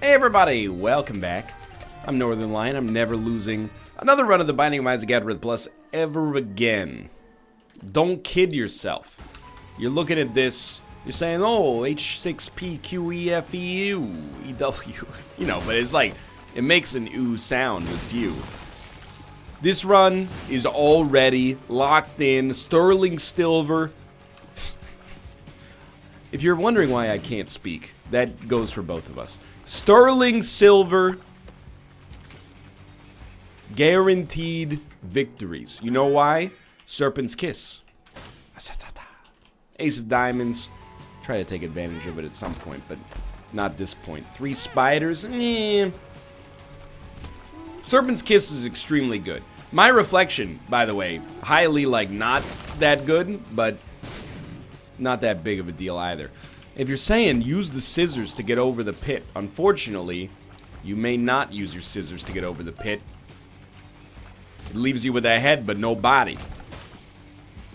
Hey everybody, welcome back. I'm Northernlion. I'm never losing another run of the Binding of Isaac AFTERBIRTH Plus ever again. Don't kid yourself. You're looking at this, you're saying, oh, H6PQEFEU, you know, but it's like, it makes an ooh sound with few. This run is already locked in, sterling silver. If you're wondering why I can't speak, that goes for both of us. Sterling silver, guaranteed victories. You know why? Serpent's Kiss. Ace of Diamonds. Try to take advantage of it at some point, but not this point. 3 spiders. Serpent's Kiss is extremely good. My Reflection, by the way, highly, like, not that good, but not that big of a deal either. If you're saying use the scissors to get over the pit, unfortunately, you may not use your scissors to get over the pit. It leaves you with a head but no body.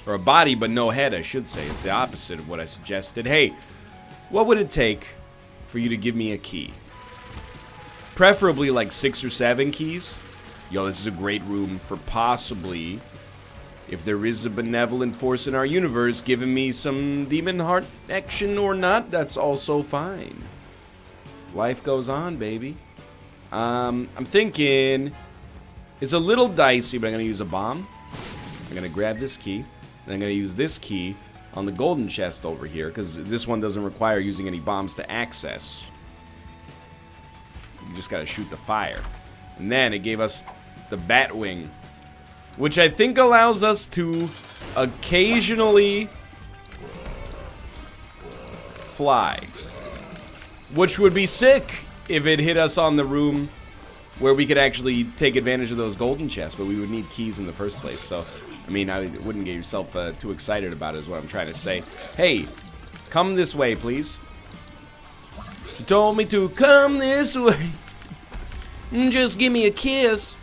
Or a body but no head, I should say. It's the opposite of what I suggested. Hey, what would it take for you to give me a key? Preferably like 6 or 7 keys. Yo, this is a great room for possibly, if there is a benevolent force in our universe giving me some demon heart action or not, that's also fine. Life goes on, baby. I'm thinking it's a little dicey, but I'm going to use a bomb. I'm going to grab this key, and I'm going to use this key on the golden chest over here, because this one doesn't require using any bombs to access. You just got to shoot the fire. And then it gave us the bat wing, which I think allows us to occasionally fly. Which would be sick if it hit us on the room where we could actually take advantage of those golden chests, but we would need keys in the first place. So, I mean, I wouldn't get yourself too excited about it is what I'm trying to say. Hey, come this way, please. She told me to come this way. Just give me a kiss.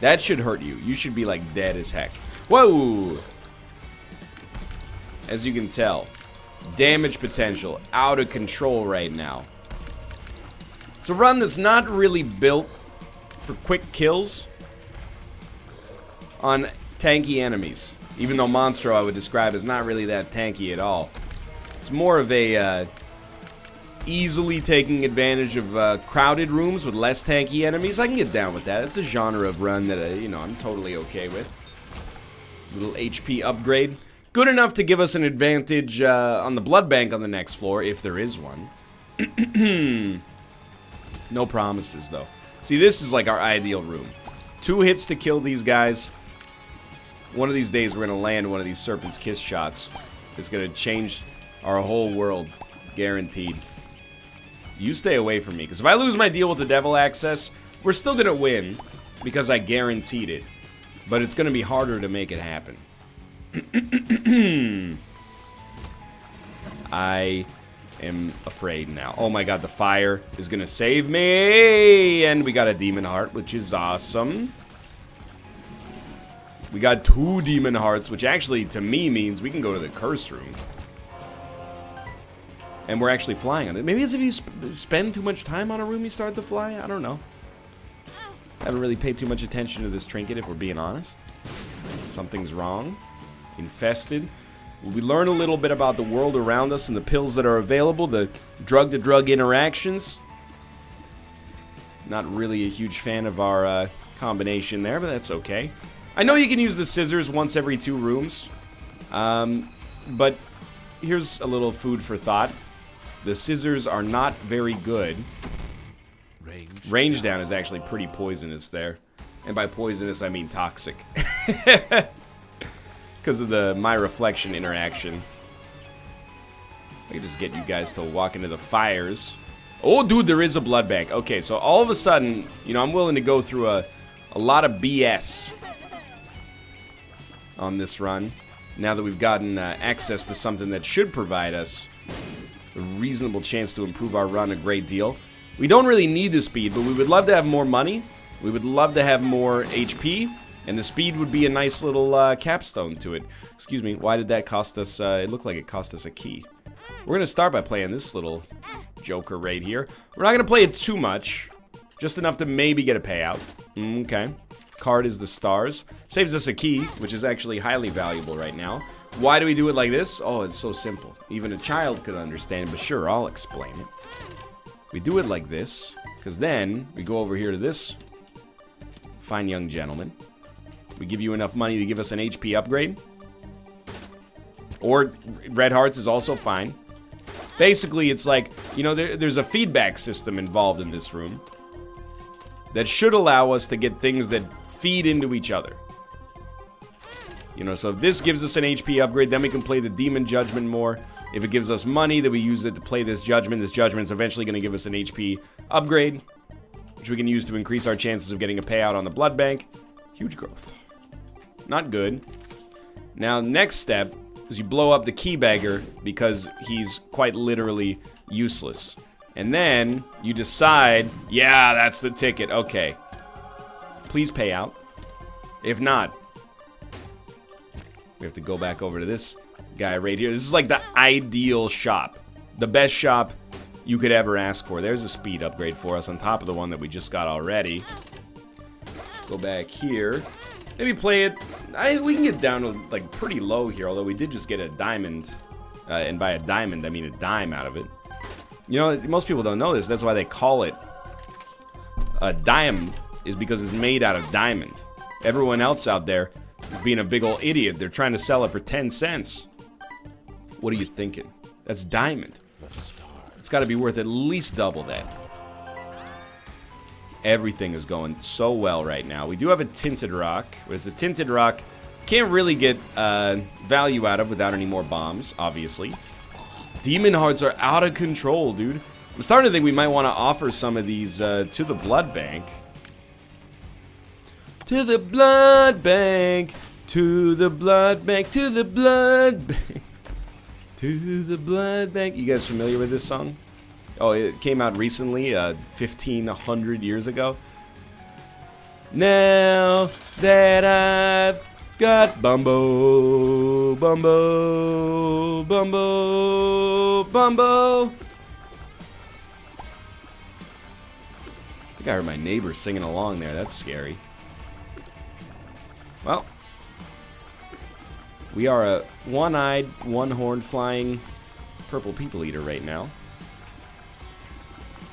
That should hurt you. You should be like dead as heck. Whoa! As you can tell, damage potential out of control right now. It's a run that's not really built for quick kills on tanky enemies. Even though Monstro I would describe as not really that tanky at all. It's more of a easily taking advantage of crowded rooms with less tanky enemies. I can get down with that. It's a genre of run that, you know, I'm totally okay with. Little HP upgrade. Good enough to give us an advantage on the blood bank on the next floor, if there is one. No promises, though. See, this is like our ideal room. 2 hits to kill these guys. One of these days, we're going to land one of these Serpent's Kiss shots. It's going to change our whole world. Guaranteed. You stay away from me, because if I lose my deal with the Devil Access, we're still going to win, because I guaranteed it. But it's going to be harder to make it happen. I am afraid now. Oh my god, the fire is going to save me! And we got a Demon Heart, which is awesome. We got 2 Demon Hearts, which actually, to me, means we can go to the Curse Room. And we're actually flying on it. Maybe it's if you spend too much time on a room, you start to fly. I don't know. I haven't really paid too much attention to this trinket, if we're being honest. Something's wrong. Infested. We learn a little bit about the world around us and the pills that are available. The drug-to-drug interactions. Not really a huge fan of our combination there, but that's okay. I know you can use the scissors once every 2 rooms. But here's a little food for thought. The scissors are not very good. Range down is actually pretty poisonous there. And by poisonous, I mean toxic. Because of the My Reflection interaction. I can just get you guys to walk into the fires. Oh, dude, there is a blood bank. Okay, so all of a sudden, you know, I'm willing to go through a lot of BS on this run. Now that we've gotten access to something that should provide us a reasonable chance to improve our run a great deal. We don't really need the speed, but we would love to have more money. We would love to have more HP, and the speed would be a nice little capstone to it. Excuse me, why did that cost us, it looked like it cost us a key. We're going to start by playing this little joker right here. We're not going to play it too much. Just enough to maybe get a payout. Okay. Card is the stars. Saves us a key, which is actually highly valuable right now. Why do we do it like this? Oh, it's so simple. Even a child could understand, but sure, I'll explain it. We do it like this, because then we go over here to this fine young gentleman. We give you enough money to give us an HP upgrade. Or red hearts is also fine. Basically, it's like, you know, there's a feedback system involved in this room that should allow us to get things that feed into each other. You know, so if this gives us an HP upgrade, then we can play the Demon Judgment more. If it gives us money, then we use it to play this Judgment. This Judgment's eventually going to give us an HP upgrade, which we can use to increase our chances of getting a payout on the blood bank. Huge growth. Not good. Now, next step is you blow up the key beggar because he's quite literally useless. And then you decide, yeah, that's the ticket. Okay. Please pay out. If not, we have to go back over to this guy right here. This is like the ideal shop. The best shop you could ever ask for. There's a speed upgrade for us on top of the one that we just got already. Go back here. Maybe play it. We can get down to like pretty low here, although we did just get a diamond. And by a diamond, I mean a dime out of it. You know, most people don't know this. That's why they call it a dime, is because it's made out of diamond. Everyone else out there is being a big old idiot. They're trying to sell it for 10 cents. What are you thinking? That's diamond. It's got to be worth at least double that. Everything is going so well right now. We do have a tinted rock, but it's a tinted rock. Can't really get value out of without any more bombs, obviously. Demon hearts are out of control, dude. I'm starting to think we might want to offer some of these to the blood bank. To the blood bank. To the blood bank. To the blood bank. To the blood bank. You guys familiar with this song? Oh, it came out recently, 1,500 years ago. Now that I've got Bumbo, Bumbo, Bumbo, Bumbo. I think I heard my neighbor singing along there. That's scary. Well, we are a one-eyed, one-horned flying purple people eater right now.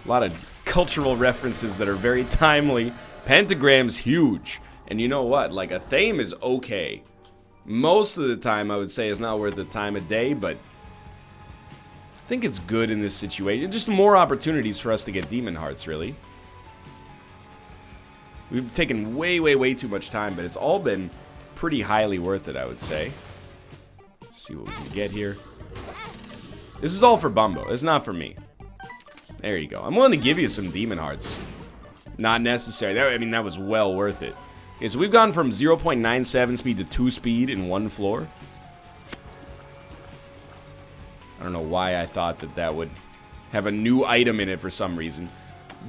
A lot of cultural references that are very timely. Pentagram's huge. And you know what? Like, a theme is okay. Most of the time, I would say, is not worth the time of day, but I think it's good in this situation. Just more opportunities for us to get demon hearts, really. We've taken way, way, way too much time, but it's all been pretty highly worth it, I would say. Let's see what we can get here. This is all for Bumbo. It's not for me. There you go. I'm willing to give you some demon hearts. Not necessary. I mean, that was well worth it. Okay, so we've gone from 0.97 speed to 2 speed in one floor. I don't know why I thought that that would have a new item in it for some reason.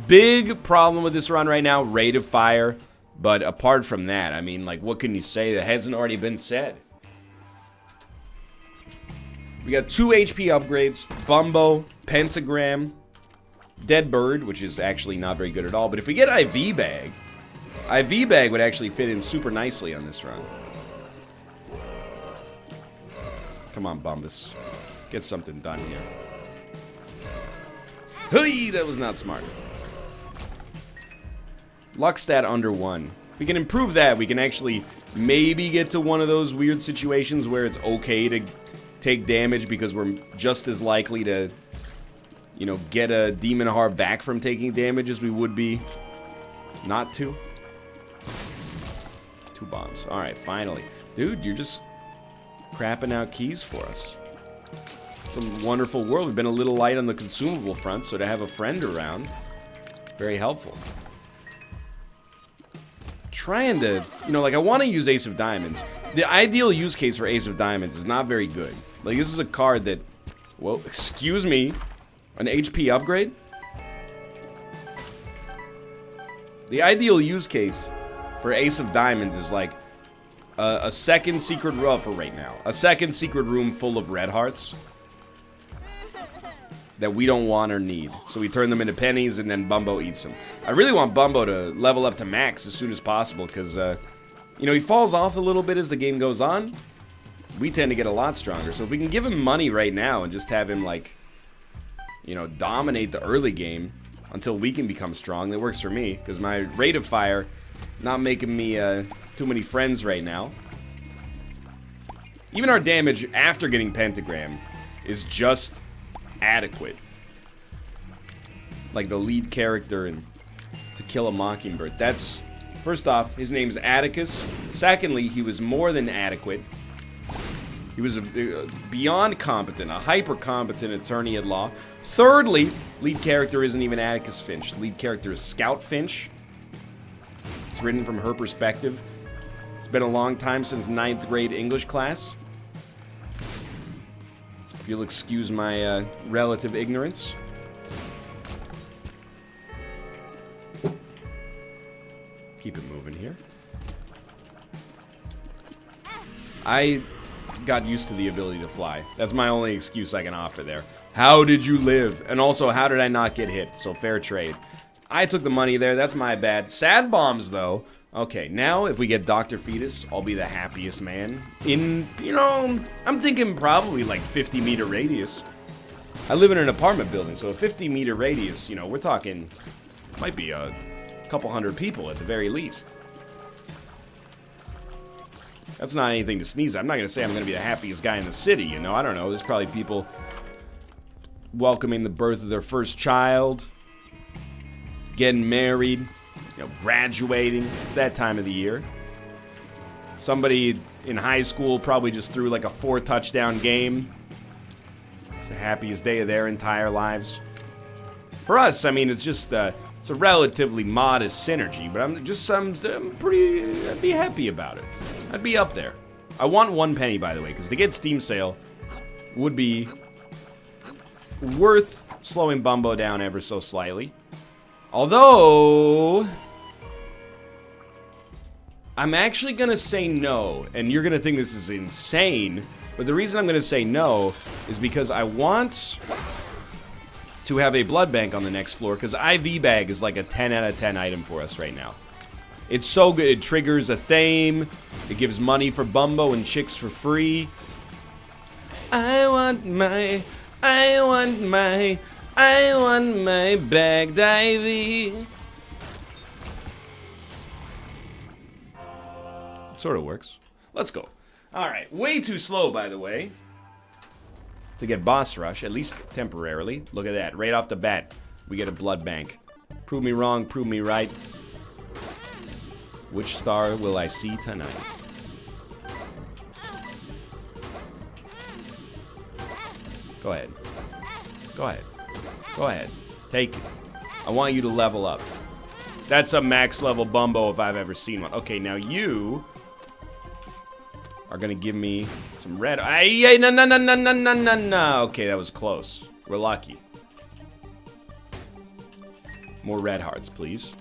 Big problem with this run right now, rate of fire. But apart from that, I mean, like, what can you say that hasn't already been said? We got 2 HP upgrades, Bumbo, Pentagram, Dead Bird, which is actually not very good at all. But if we get IV Bag would actually fit in super nicely on this run. Come on, Bumbus. Get something done here. Hey, that was not smart. Luck stat under 1. We can improve that. We can actually maybe get to one of those weird situations where it's okay to take damage because we're just as likely to, you know, get a demon heart back from taking damage as we would be not to. 2 bombs. Alright, finally. Dude, you're just crapping out keys for us. It's a wonderful world. We've been a little light on the consumable front, so to have a friend around, very helpful. Trying to, you know, like, I want to use Ace of Diamonds. The ideal use case for Ace of Diamonds is not very good. Like, this is a card that, well, excuse me, an HP upgrade? The ideal use case for Ace of Diamonds is like a second secret room for right now. A second secret room full of red hearts. that we don't want or need. So we turn them into pennies, and then Bumbo eats them. I really want Bumbo to level up to max as soon as possible, because, you know, he falls off a little bit as the game goes on. We tend to get a lot stronger. So if we can give him money right now and just have him, like, you know, dominate the early game until we can become strong, that works for me, because my rate of fire not making me too many friends right now. Even our damage after getting Pentagram is just adequate. Like the lead character in To Kill a Mockingbird. That's, first off, his name's Atticus. Secondly, he was more than adequate. He was beyond competent, a hyper-competent attorney at law. Thirdly, lead character isn't even Atticus Finch. The lead character is Scout Finch. It's written from her perspective. It's been a long time since 9th grade English class. If you'll excuse my relative ignorance. Keep it moving here. I got used to the ability to fly. That's my only excuse I can offer there. How did you live? And also, how did I not get hit? So fair trade. I took the money there. That's my bad. Sad bombs, though. Okay, now if we get Dr. Fetus, I'll be the happiest man in, you know, I'm thinking probably like 50-meter radius. I live in an apartment building, so a 50-meter radius, you know, we're talking, might be a couple hundred people at the very least. That's not anything to sneeze at. I'm not going to say I'm going to be the happiest guy in the city, you know. I don't know. There's probably people welcoming the birth of their first child, getting married, you know, graduating. It's that time of the year. Somebody in high school probably just threw like a 4-touchdown game. It's the happiest day of their entire lives. For us, I mean, it's just it's a relatively modest synergy, but I'm pretty, I'd be happy about it. I'd be up there. I want 1 penny, by the way, because to get Steam Sale would be worth slowing Bumbo down ever so slightly. Although, I'm actually going to say no, and you're going to think this is insane, but the reason I'm going to say no is because I want to have a blood bank on the next floor, because IV Bag is like a 10 out of 10 item for us right now. It's so good. It triggers a theme. It gives money for Bumbo and chicks for free. I want my bagged IV. It sort of works. Let's go. Alright, way too slow, by the way, to get boss rush, at least temporarily. Look at that. Right off the bat, we get a blood bank. Prove me wrong, prove me right. Which star will I see tonight? Go ahead. Go ahead. Go ahead. Take it. I want you to level up. That's a max level Bumbo if I've ever seen one. Okay, now you are gonna give me some red. No. Okay, that was close. We're lucky. More red hearts, please.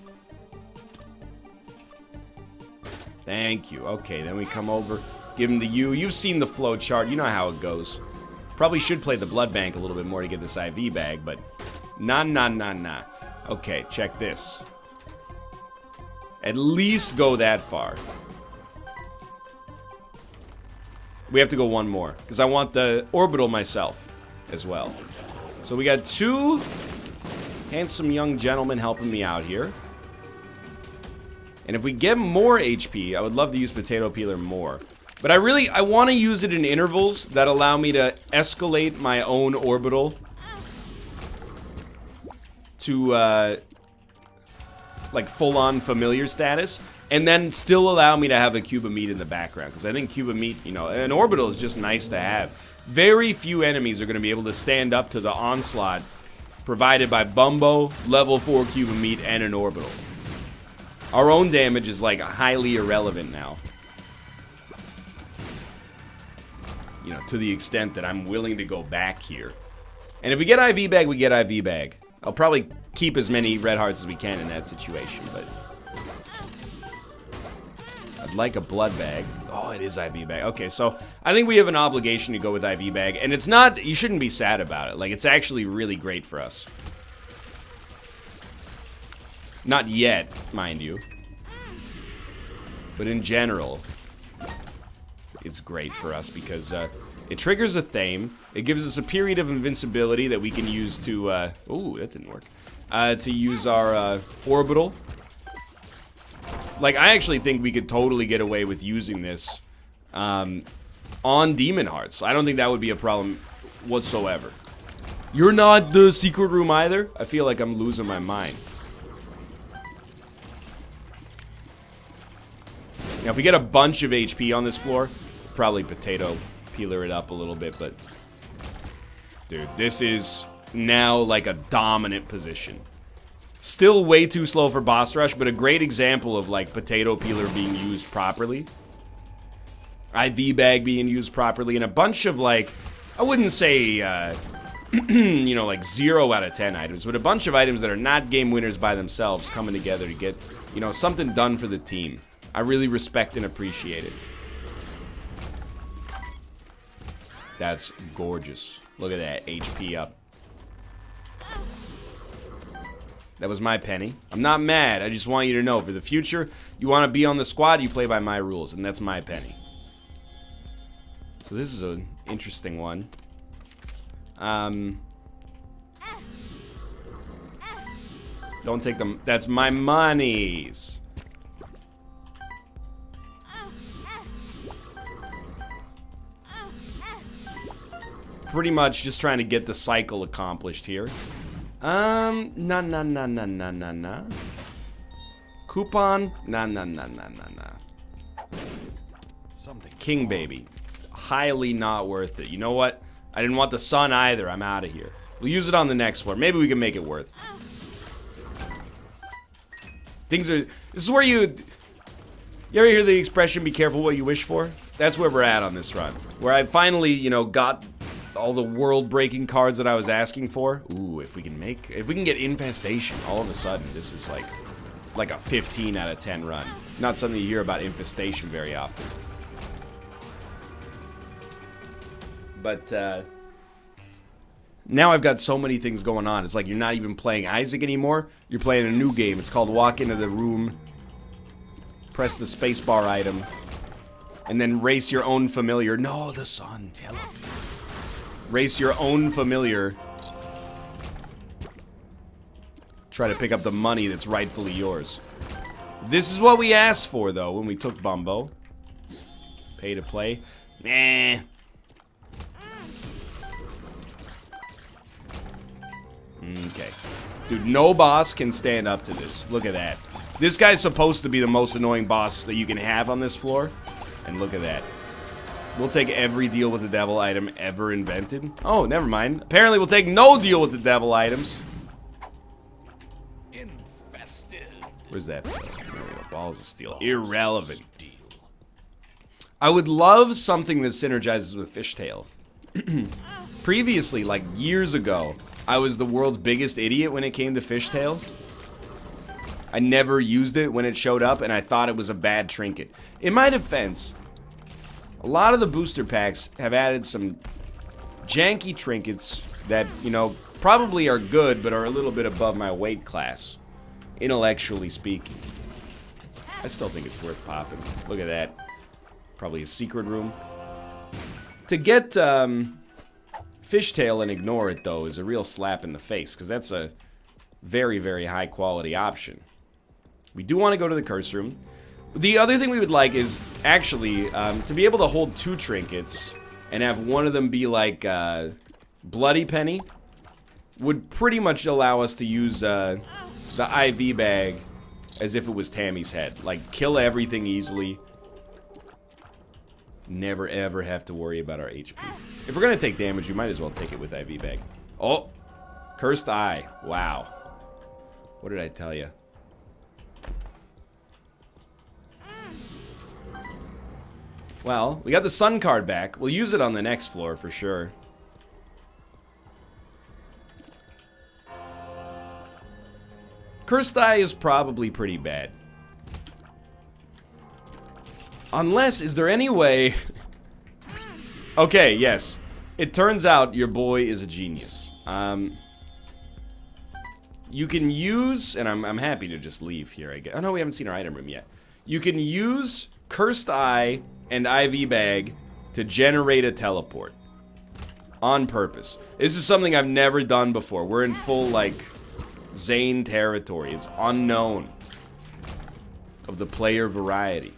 Thank you. Okay, then we come over. Give him the U. You've seen the flow chart. You know how it goes. Probably should play the blood bank a little bit more to get this IV bag, but nah. Okay, check this. At least go that far. We have to go 1 more, because I want the orbital myself as well. So we got 2 handsome young gentlemen helping me out here. And if we get more HP, I would love to use Potato Peeler more. But I want to use it in intervals that allow me to escalate my own orbital to, like, full-on familiar status. And then still allow me to have a cube of meat in the background. Because I think cube of meat, you know, an orbital is just nice to have. Very few enemies are going to be able to stand up to the onslaught provided by Bumbo, level 4 cube of meat, and an orbital. Our own damage is, like, highly irrelevant now. You know, to the extent that I'm willing to go back here. And if we get IV bag, we get IV bag. I'll probably keep as many red hearts as we can in that situation, but... I'd like a blood bag. Oh, it is IV bag. Okay, so I think we have an obligation to go with IV bag. And it's not, you shouldn't be sad about it. Like, it's actually really great for us. Not yet, mind you. But in general, it's great for us because it triggers a theme. It gives us a period of invincibility that we can use to, ooh, that didn't work. To use our orbital. Like, I actually think we could totally get away with using this on Demon Hearts. I don't think that would be a problem whatsoever. You're not the secret room either? I feel like I'm losing my mind. Now, if we get a bunch of HP on this floor, probably potato peeler it up a little bit, but... Dude, this is now like a dominant position. Still way too slow for boss rush, but a great example of like potato peeler being used properly. IV bag being used properly, and a bunch of like, I wouldn't say, you know, like 0 out of 10 items, but a bunch of items that are not game winners by themselves coming together to get, you know, something done for the team. I really respect and appreciate it. That's gorgeous. Look at that, HP up. That was my penny. I'm not mad. I just want you to know, for the future, you want to be on the squad, you play by my rules, and that's my penny. So this is an interesting one. Don't take them. That's my monies. Pretty much just trying to get the cycle accomplished here. Nah. Coupon, nah. King baby. Highly not worth it. You know what? I didn't want the sun either. I'm out of here. We'll use it on the next floor. Maybe we can make it worth. Things are... This is where you ever hear the expression, be careful what you wish for? That's where we're at on this run. Where I finally, you know, got all the world-breaking cards that I was asking for. Ooh, if we can get Infestation, all of a sudden, this is like a 15 out of 10 run. Not something you hear about Infestation very often. But, now I've got so many things going on. It's like you're not even playing Isaac anymore. You're playing a new game. It's called Walk Into the Room, press the spacebar item, and then race your own familiar. No, the sun. Race your own familiar. Try to pick up the money that's rightfully yours. This is what we asked for, though, when we took Bumbo. Pay to play. Nah. Okay. Dude, no boss can stand up to this. Look at that. This guy's supposed to be the most annoying boss that you can have on this floor. And look at that. We'll take every deal with the devil item ever invented. Oh, never mind. Apparently we'll take no deal with the devil items. Infested. Where's that? There we go. Balls of steel. Irrelevant. I would love something that synergizes with Fishtail. Previously, like years ago, I was the world's biggest idiot when it came to Fishtail. I never used it when it showed up, and I thought it was a bad trinket. In my defense, a lot of the booster packs have added some janky trinkets that, you know, probably are good, but are a little bit above my weight class, intellectually speaking. I still think it's worth popping. Look at that. Probably a secret room. To get Fishtail and ignore it, though, is a real slap in the face, because that's a very, very high quality option. We do want to go to the curse room. The other thing we would like is, actually, to be able to hold 2 trinkets and have one of them be like Bloody Penny would pretty much allow us to use the IV bag as if it was Tammy's head. Like, kill everything easily. Never, ever have to worry about our HP. If we're going to take damage, we might as well take it with IV bag. Oh! Cursed Eye. Wow. What did I tell you? Well, we got the sun card back. We'll use it on the next floor for sure. Cursed Eye is probably pretty bad. Unless, is there any way... Okay, yes. It turns out your boy is a genius. You can use... And I'm happy to just leave here, I guess. Oh, no, we haven't seen our item room yet. You can use Cursed Eye and IV Bag to generate a teleport. On purpose. This is something I've never done before. We're in full, like, Zane territory. It's unknown. Of the player variety.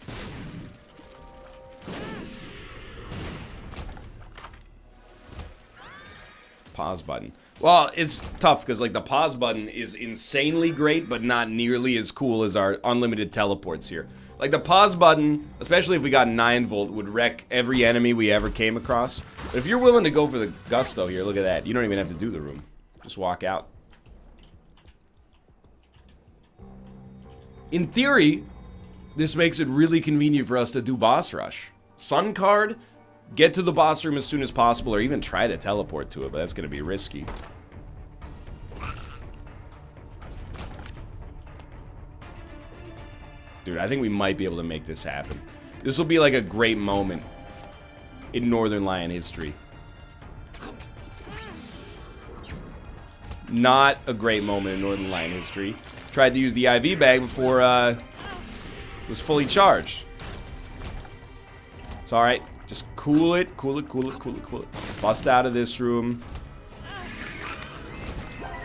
Pause button. Well, it's tough because like the pause button is insanely great, but not nearly as cool as our unlimited teleports here. Like the pause button, especially if we got 9 volt, would wreck every enemy we ever came across. But if you're willing to go for the gusto here, look at that. You don't even have to do the room. Just walk out. In theory, this makes it really convenient for us to do boss rush. Sun card, get to the boss room as soon as possible, or even try to teleport to it, but that's going to be risky. Dude, I think we might be able to make this happen. This will be like a great moment in Northernlion history. Not a great moment in Northernlion history. Tried to use the IV bag before it was fully charged. It's alright. Just cool it, cool it, cool it, cool it, cool it. Bust out of this room.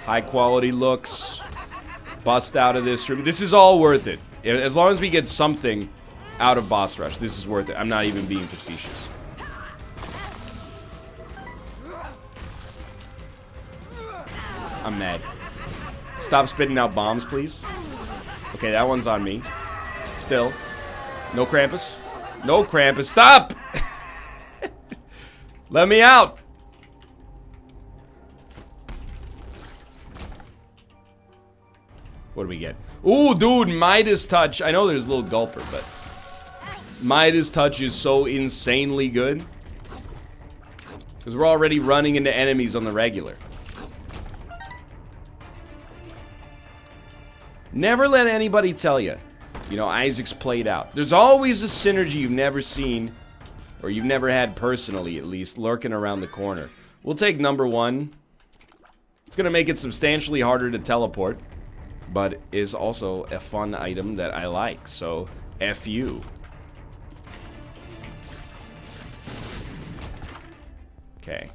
High quality looks. Bust out of this room. This is all worth it. As long as we get something out of boss rush, this is worth it. I'm not even being facetious. I'm mad. Stop spitting out bombs, please. Okay, that one's on me. Still. No Krampus. No Krampus. Stop! Let me out! What do we get? Ooh, dude, Midas Touch. I know there's a little gulper, but Midas Touch is so insanely good. Because we're already running into enemies on the regular. Never let anybody tell you, you know, Isaac's played out. There's always a synergy you've never seen, or you've never had personally, at least, lurking around the corner. We'll take number 1. It's going to make it substantially harder to teleport, but is also a fun item that I like, so F you. Okay.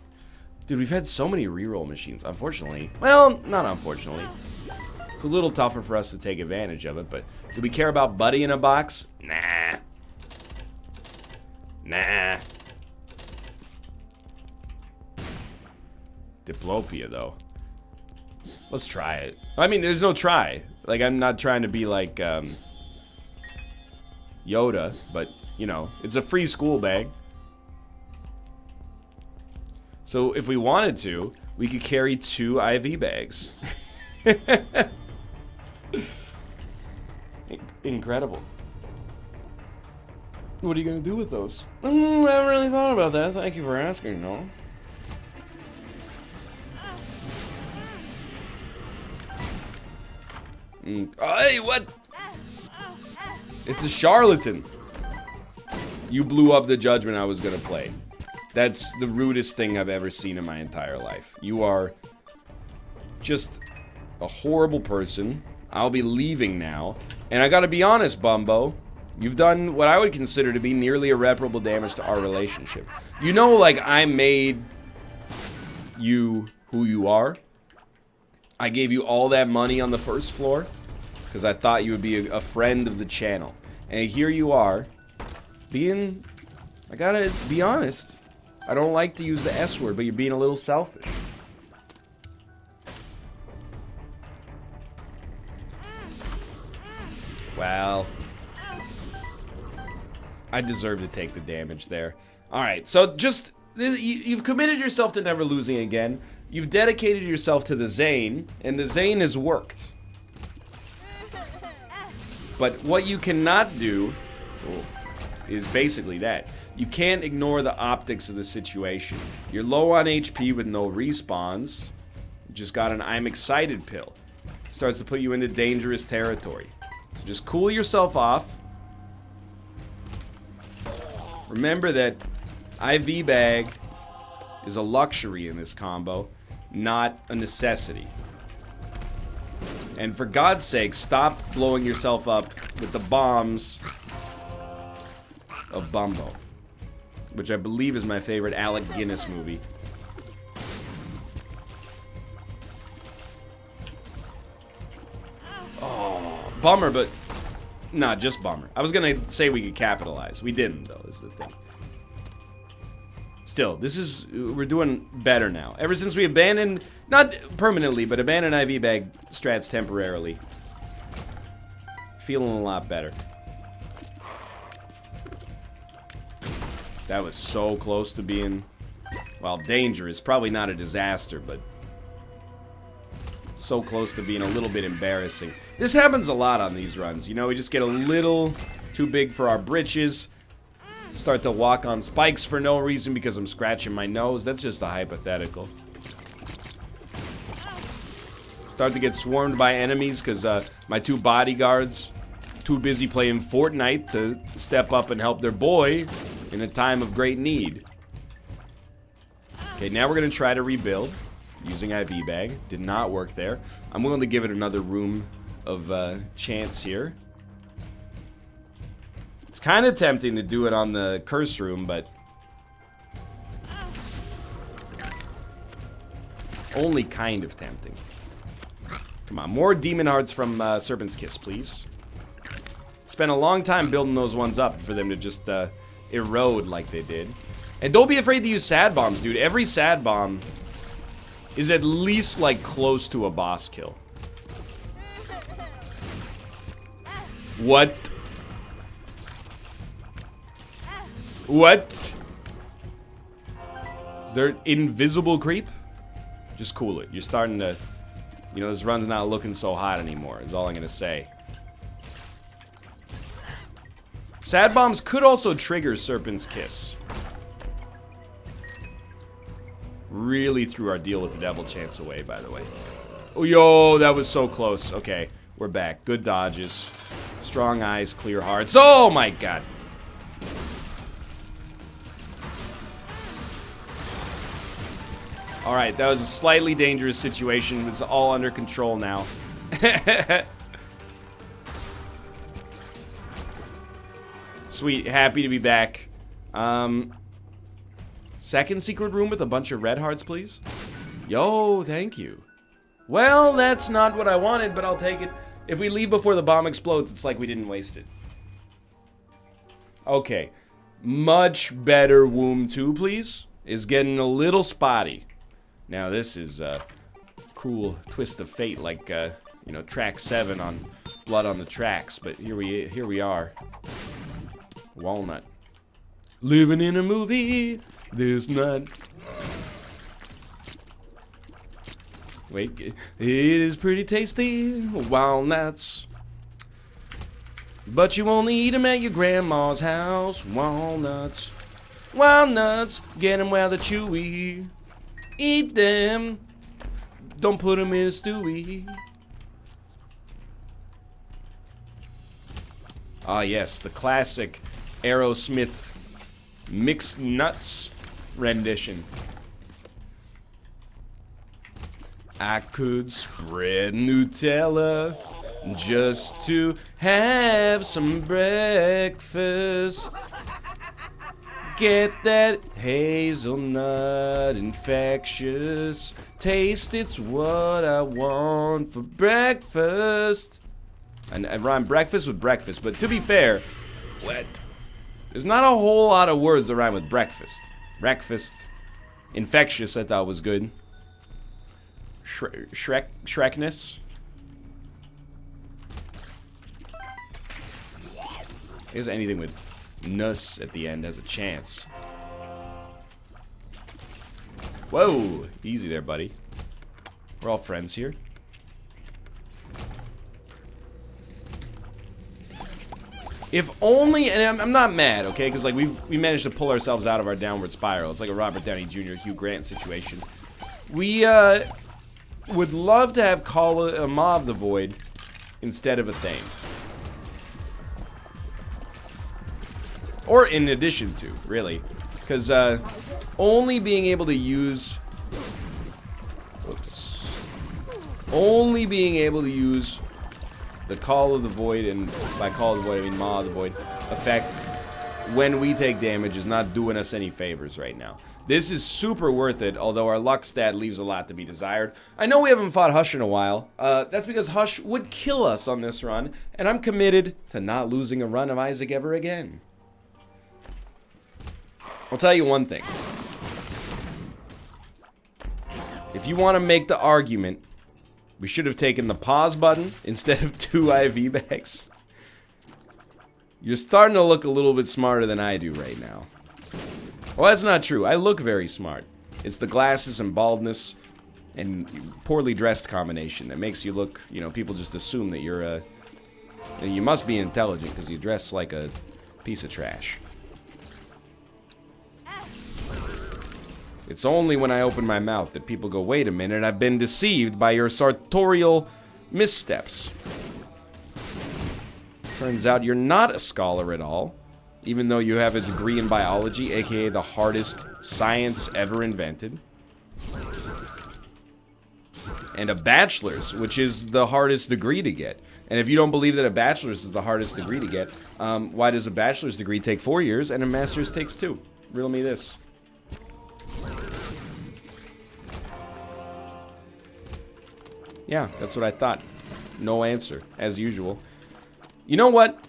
Dude, we've had so many reroll machines, unfortunately. Well, not unfortunately. It's a little tougher for us to take advantage of it, but do we care about Buddy in a box? Nah. Nah. Diplopia, though. Let's try it. I mean, there's no try. Like, I'm not trying to be like, Yoda, but, you know, it's a free school bag. So, if we wanted to, we could carry 2 IV bags. Incredible. What are you gonna do with those? I haven't really thought about that. Thank you for asking, no. Hey, what? It's a charlatan. You blew up the judgment I was gonna play. That's the rudest thing I've ever seen in my entire life. You are just a horrible person. I'll be leaving now. And I gotta be honest, Bumbo. You've done what I would consider to be nearly irreparable damage to our relationship. You know, like, I made you who you are. I gave you all that money on the first floor because I thought you would be a friend of the channel. And here you are, being... I gotta be honest. I don't like to use the S word, but you're being a little selfish. Well, I deserve to take the damage there. Alright, so just... You've committed yourself to never losing again. You've dedicated yourself to the Zane, and the Zane has worked. But what you cannot do is basically that. You can't ignore the optics of the situation. You're low on HP with no respawns. You just got an I'm excited pill. Starts to put you into dangerous territory. So just cool yourself off. Remember that IV bag is a luxury in this combo, not a necessity. And for God's sake, stop blowing yourself up with the bombs of Bumbo, which I believe is my favorite Alec Guinness movie. Oh, bummer, but nah, just bummer. I was gonna say we could capitalize. We didn't, though, is the thing. Still, we're doing better now. Ever since we abandoned, not permanently, but abandoned IV bag strats temporarily. Feeling a lot better. That was so close to being, well, dangerous. Probably not a disaster, but so close to being a little bit embarrassing. This happens a lot on these runs. You know, we just get a little too big for our britches. Start to walk on spikes for no reason because I'm scratching my nose. That's just a hypothetical. Start to get swarmed by enemies because my two bodyguards too busy playing Fortnite to step up and help their boy in a time of great need. Okay, now we're going to try to rebuild using IV bag. Did not work there. I'm willing to give it another room of chance here. It's kind of tempting to do it on the curse room, but only kind of tempting. Come on, more demon hearts from Serpent's Kiss, please. Spent a long time building those ones up for them to just erode like they did. And don't be afraid to use sad bombs, dude. Every sad bomb is at least like close to a boss kill. What? What? Is there invisible creep? Just cool it. You're starting to, you know, this run's not looking so hot anymore, is all I'm gonna say. Sad bombs could also trigger Serpent's Kiss. Really threw our deal with the devil chance away, by the way. Oh, yo, that was so close. Okay, we're back. Good dodges. Strong eyes, clear hearts. Oh my god. Alright, that was a slightly dangerous situation. It's all under control now. Sweet, happy to be back. Second secret room with a bunch of red hearts, please. Yo, thank you. Well, that's not what I wanted, but I'll take it. If we leave before the bomb explodes, it's like we didn't waste it. Okay. Much better womb 2, please. Is getting a little spotty. Now this is a cruel twist of fate, like you know, track 7 on Blood on the Tracks. But here we are. Walnut. Living in a movie. This nut. Wait, it is pretty tasty. Walnuts. But you only eat them at your grandma's house. Walnuts. Walnuts. Get them while they're chewy. Eat them. Don't put them in a stewie. Ah, yes, the classic Aerosmith Mixed Nuts rendition. I could spread Nutella just to have some breakfast. Get that hazelnut infectious taste, it's what I want for breakfast. And I rhyme breakfast with breakfast, but to be fair, what? There's not a whole lot of words that rhyme with breakfast. Breakfast. Infectious, I thought was good. Shrekness. I guess anything with nus at the end has a chance. Whoa, easy there, buddy. We're all friends here. If only, and I'm not mad, okay? Because like we managed to pull ourselves out of our downward spiral. It's like a Robert Downey Jr. Hugh Grant situation. We would love to have Call a Maw of the Void instead of a Thane. Or in addition to, really. Because only being able to use... Whoops. Only being able to use the Call of the Void, and by Call of the Void I mean Maw of the Void, effect when we take damage is not doing us any favors right now. This is super worth it, although our luck stat leaves a lot to be desired. I know we haven't fought Hush in a while. That's because Hush would kill us on this run, and I'm committed to not losing a run of Isaac ever again. I'll tell you one thing. If you want to make the argument, we should have taken the pause button instead of 2 IV bags. You're starting to look a little bit smarter than I do right now. Well, that's not true. I look very smart. It's the glasses and baldness and poorly dressed combination that makes you look, you know, people just assume that you're a... You must be intelligent because you dress like a piece of trash. It's only when I open my mouth that people go, wait a minute, I've been deceived by your sartorial missteps. Turns out you're not a scholar at all, even though you have a degree in biology, aka the hardest science ever invented. And a bachelor's, which is the hardest degree to get. And if you don't believe that a bachelor's is the hardest degree to get, why does a bachelor's degree take 4 years and a master's takes 2? Riddle me this. Yeah, that's what I thought. No answer, as usual. You know what?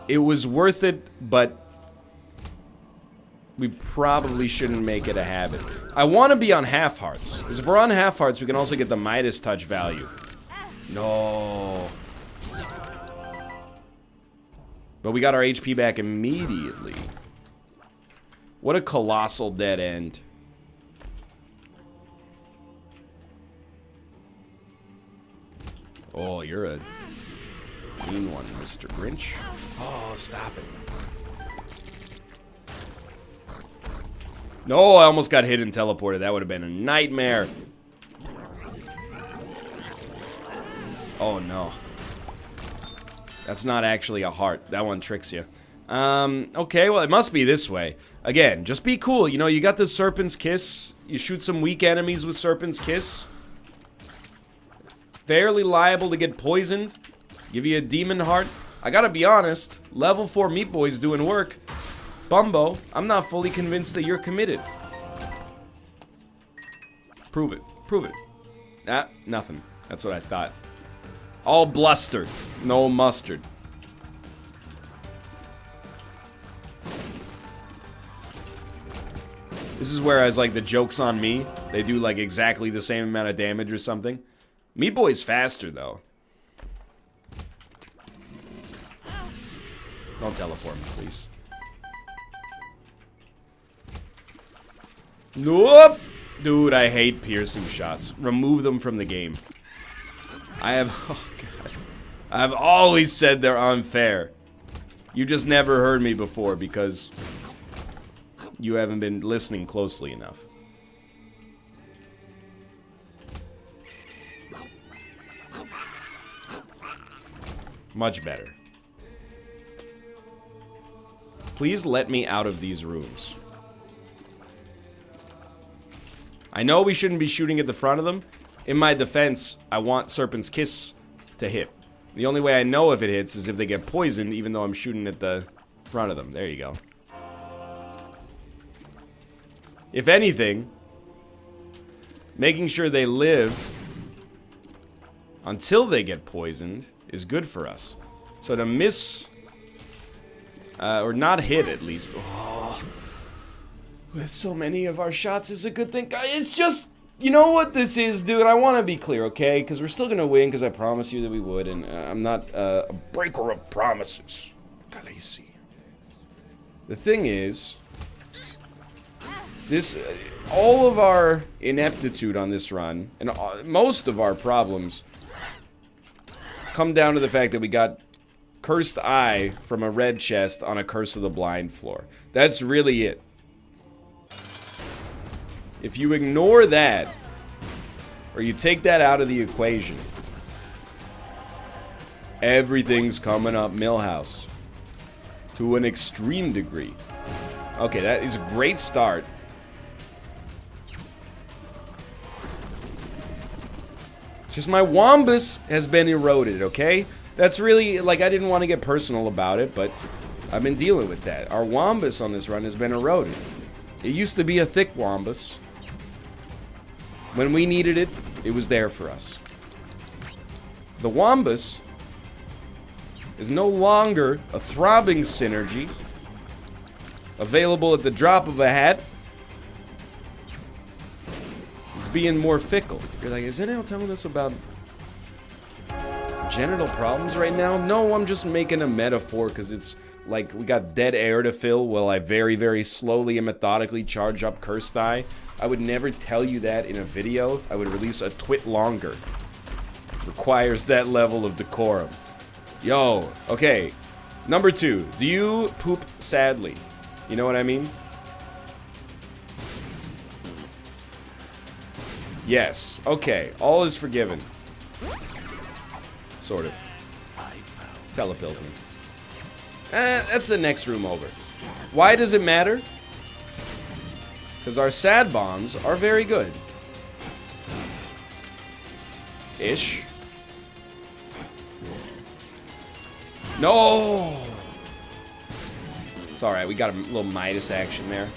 It was worth it, but we probably shouldn't make it a habit. I want to be on half hearts, because if we're on half hearts, we can also get the Midas touch value. No. But we got our HP back immediately. What a colossal dead end. Oh, you're a mean one, Mr. Grinch. Oh, stop it. No, I almost got hit and teleported. That would have been a nightmare. Oh, no. That's not actually a heart. That one tricks you. Okay, well, it must be this way. Again, just be cool. You know, you got the Serpent's Kiss. You shoot some weak enemies with Serpent's Kiss. Fairly liable to get poisoned. Give you a demon heart. I gotta be honest, level 4 Meat Boy's doing work. Bumbo, I'm not fully convinced that you're committed. Prove it. Prove it. Ah, nothing. That's what I thought. All bluster. No mustard. This is where I was like, the joke's on me. They do like exactly the same amount of damage or something. Meat Boy's faster, though. Don't teleport me, please. Nope! Dude, I hate piercing shots. Remove them from the game. Oh god. I've always said they're unfair. You just never heard me before because you haven't been listening closely enough. Much better. Please let me out of these rooms. I know we shouldn't be shooting at the front of them. In my defense, I want Serpent's Kiss to hit. The only way I know if it hits is if they get poisoned, even though I'm shooting at the front of them. There you go. If anything, making sure they live until they get poisoned is good for us. So to miss, or not hit at least, oh, with so many of our shots is a good thing. It's just, you know what this is, dude? I want to be clear, okay? Because we're still going to win, because I promised you that we would, and I'm not a breaker of promises. Khaleesi. The thing is, this, all of our ineptitude on this run, and most of our problems, come down to the fact that we got Cursed Eye from a red chest on a Curse of the Blind floor. That's really it. If you ignore that, or you take that out of the equation, Everything's coming up Millhouse. To an extreme degree. Okay, that is a great start. It's just my Wombus has been eroded, okay? That's really, like, I didn't want to get personal about it, but I've been dealing with that. Our Wombus on this run has been eroded. It used to be a thick Wombus. When we needed it, it was there for us. The Wombus is no longer a throbbing synergy available at the drop of a hat. It's being more fickle. You're like, is anyone telling us about genital problems right now? No, I'm just making a metaphor because it's like we got dead air to fill while I very, very slowly and methodically charge up Cursed Eye. I would never tell you that in a video. I would release a twit longer. Requires that level of decorum. Yo, okay. Number 2. Do you poop sadly? You know what I mean? Yes. Okay. All is forgiven. Sort of. Telepills me. That's the next room over. Why does it matter? Because our sad bombs are very good. Ish. No! It's alright, we got a little Midas action there.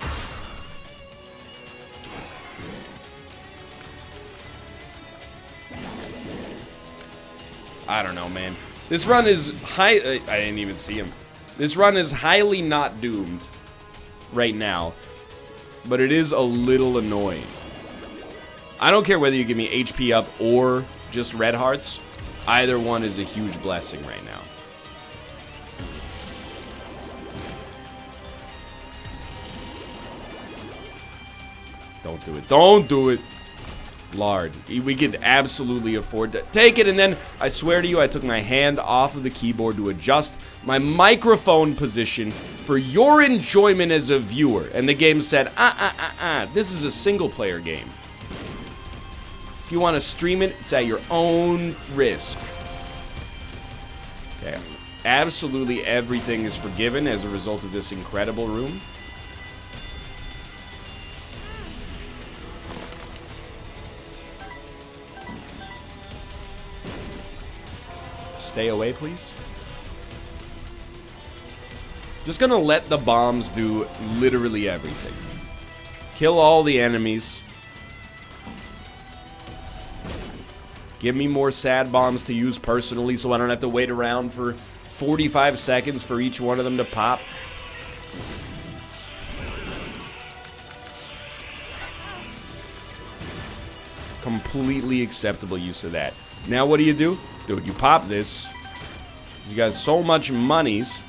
I don't know, man. This run is I didn't even see him. This run is highly not doomed right now. But it is a little annoying. I don't care whether you give me HP up or just red hearts. Either one is a huge blessing right now. Don't do it. Don't do it. Lard. We could absolutely afford to take it, and then I swear to you, I took my hand off of the keyboard to adjust my microphone position for your enjoyment as a viewer. And the game said, this is a single-player game. If you want to stream it, it's at your own risk. Okay. Absolutely everything is forgiven as a result of this incredible room. Stay away, please. Just gonna let the bombs do literally everything. Kill all the enemies. Give me more sad bombs to use personally so I don't have to wait around for 45 seconds for each one of them to pop. Completely acceptable use of that. Now what do? Dude, you pop this. You got so much monies.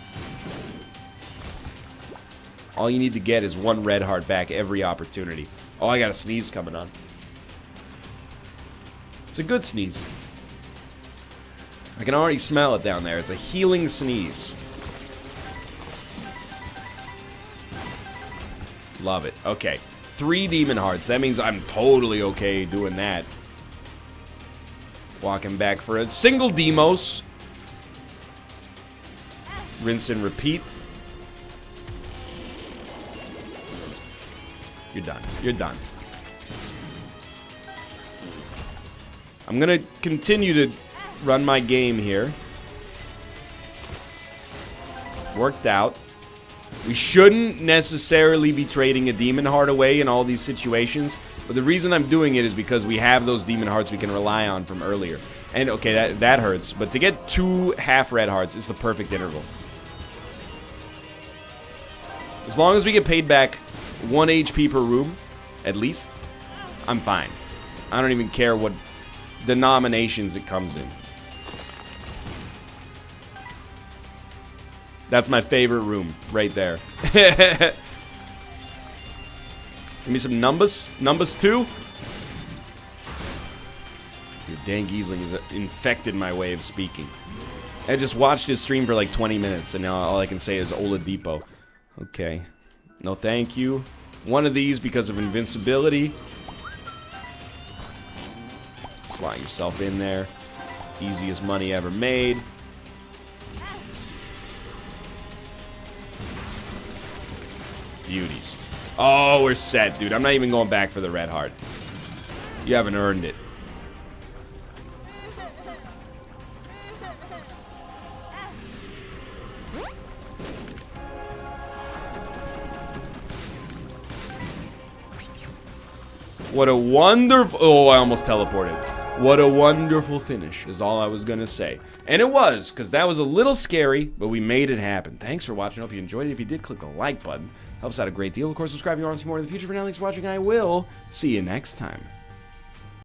All you need to get is one red heart back every opportunity. Oh, I got a sneeze coming on. It's a good sneeze. I can already smell it down there. It's a healing sneeze. Love it. Okay. 3 demon hearts. That means I'm totally okay doing that. Walking back for a single Demos. Rinse and repeat. You're done. You're done. I'm gonna continue to run my game here. Worked out. We shouldn't necessarily be trading a demon heart away in all these situations. But the reason I'm doing it is because we have those demon hearts we can rely on from earlier. And okay, that hurts. But to get 2 half red hearts is the perfect interval. As long as we get paid back 1 HP per room, at least, I'm fine. I don't even care what denominations it comes in. That's my favorite room, right there. Give me some numbers. Numbers 2. Dude, Dan Giesling has infected my way of speaking. I just watched his stream for like 20 minutes, and now all I can say is Oladipo. Okay. No thank you. One of these because of invincibility. Slot yourself in there. Easiest money ever made. Beauties. Oh, we're set, dude. I'm not even going back for the red heart. You haven't earned it. What a wonderful... Oh, I almost teleported. What a wonderful finish is all I was going to say. And it was, because that was a little scary, but we made it happen. Thanks for watching. Hope you enjoyed it. If you did, click the like button. Helps out a great deal. Of course, subscribe if you want to see more in the future. For now, thanks for watching. I will see you next time.